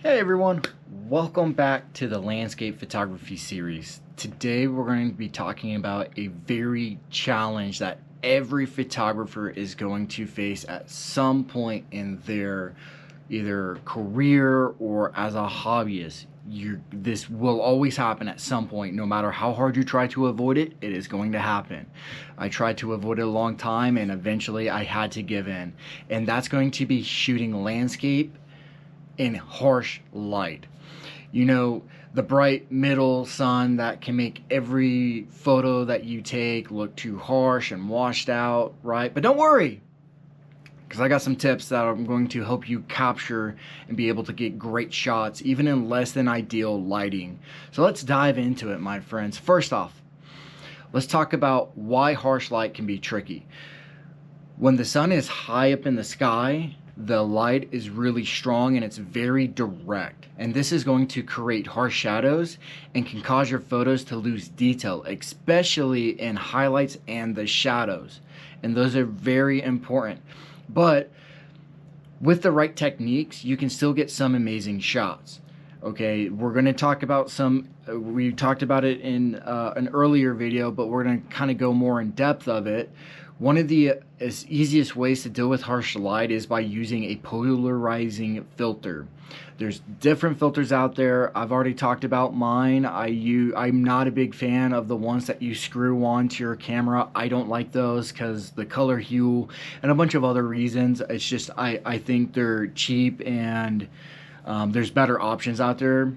Hey everyone, welcome back to the landscape photography series. Today we're going to be talking about a very challenge that every photographer is going to face at some point in their either career or as a hobbyist. This will always happen at some point. No matter how hard you try to avoid it, it is going to happen. I tried to avoid it a long time and eventually I had to give in. And that's going to be shooting landscape in harsh light. You know, the bright middle sun that can make every photo that you take look too harsh and washed out, right? But don't worry, because I got some tips that I'm going to help you capture and be able to get great shots even in less than ideal lighting. So let's dive into it, my friends. First off, let's talk about why harsh light can be tricky. When the sun is high up in the sky, the light is really strong and it's very direct, and this is going to create harsh shadows and can cause your photos to lose detail, especially in highlights and the shadows, and those are very important. But with the right techniques, you can still get some amazing shots. Okay, we're going to talk about some, we talked about it in an earlier video, but we're going to kind of go more in depth of it. One of the easiest ways to deal with harsh light is by using a polarizing filter. There's different filters out there. I've already talked about mine. I'm not a big fan of the ones that you screw onto your camera. I don't like those because the color hue and a bunch of other reasons. It's just I think they're cheap, and there's better options out there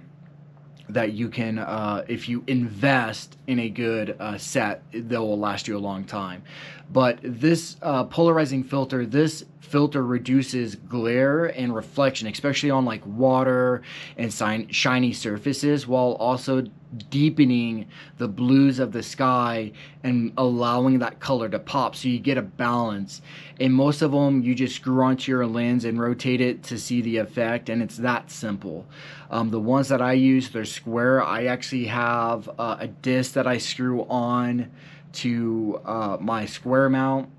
that you can, if you invest in a good set, they will last you a long time. But this polarizing filter, this filter reduces glare and reflection, especially on like water and shiny surfaces, while also deepening the blues of the sky and allowing that color to pop, so you get a balance. And most of them you just screw onto your lens and rotate it to see the effect, and it's that simple. The ones that I use, they're square. I actually have a disc that I screw on to my square mount,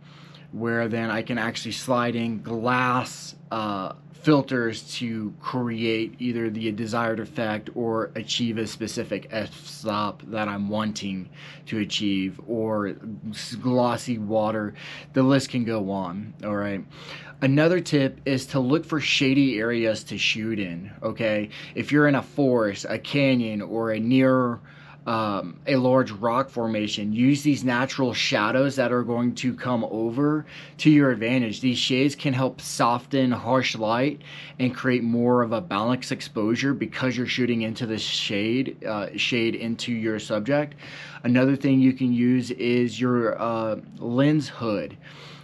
where then I can actually slide in glass filters to create either the desired effect or achieve a specific f-stop that I'm wanting to achieve, or glossy water. The list can go on. All right. Another tip is to look for shady areas to shoot in. Okay, if you're in a forest, a canyon, or a near a large rock formation, use these natural shadows that are going to come over to your advantage. These shades can help soften harsh light and create more of a balanced exposure because you're shooting into the shade into your subject. Another thing you can use is your lens hood.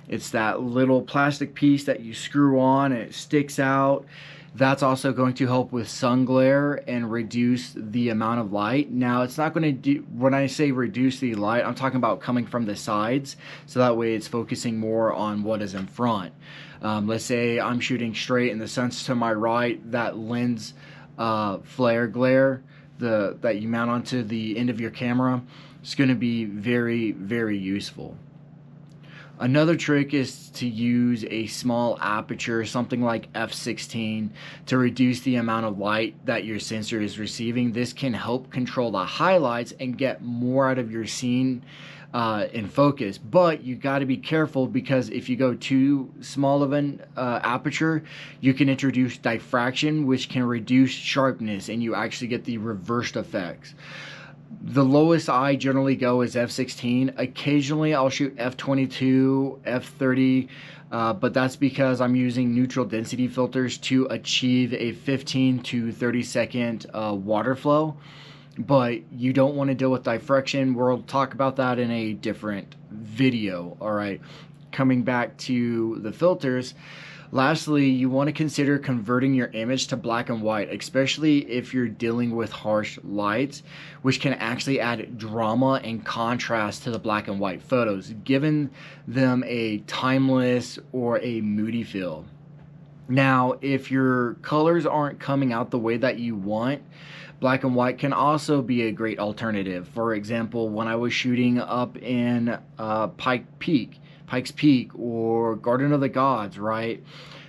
It's that little plastic piece that you screw on and it sticks out. That's also going to help with sun glare and reduce the amount of light. Now, it's not going to do, when I say reduce the light, I'm talking about coming from the sides, so that way it's focusing more on what is in front. Let's say I'm shooting straight and the sun's to my right, that lens flare glare that you mount onto the end of your camera is going to be very, very useful. Another trick is to use a small aperture, something like f/16, to reduce the amount of light that your sensor is receiving. This can help control the highlights and get more out of your scene in focus. But you got to be careful, because if you go too small of an aperture, you can introduce diffraction, which can reduce sharpness, and you actually get the reversed effects. The lowest I generally go is f/16. Occasionally I'll shoot f/22, f/30, but that's because I'm using neutral density filters to achieve a 15 to 30 second water flow. But you don't want to deal with diffraction. We'll talk about that in a different video. All right, coming back to the filters. Lastly, you want to consider converting your image to black and white, especially if you're dealing with harsh lights, which can actually add drama and contrast to the black and white photos, giving them a timeless or a moody feel. Now, if your colors aren't coming out the way that you want, black and white can also be a great alternative. For example, when I was shooting up in Pikes Peak or Garden of the Gods, right?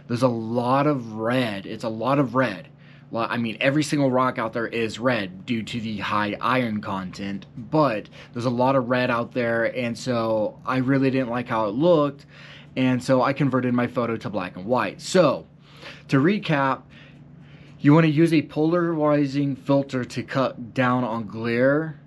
There's a lot of red. It's a lot of red, I mean, every single rock out there is red due to the high iron content, but there's a lot of red out there, and so I really didn't like how it looked, and so I converted my photo to black and white. So, to recap, you want to use a polarizing filter to cut down on glare,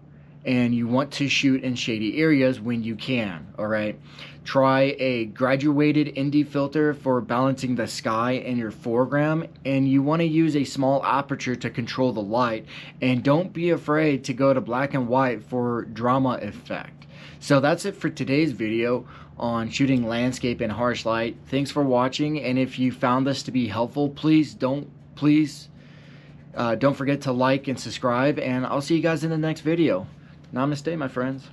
and you want to shoot in shady areas when you can, alright? Try a graduated ND filter for balancing the sky in your foreground, and you want to use a small aperture to control the light, and don't be afraid to go to black and white for drama effect. So that's it for today's video on shooting landscape in harsh light. Thanks for watching, and if you found this to be helpful, please don't forget to like and subscribe, and I'll see you guys in the next video. Namaste, my friends.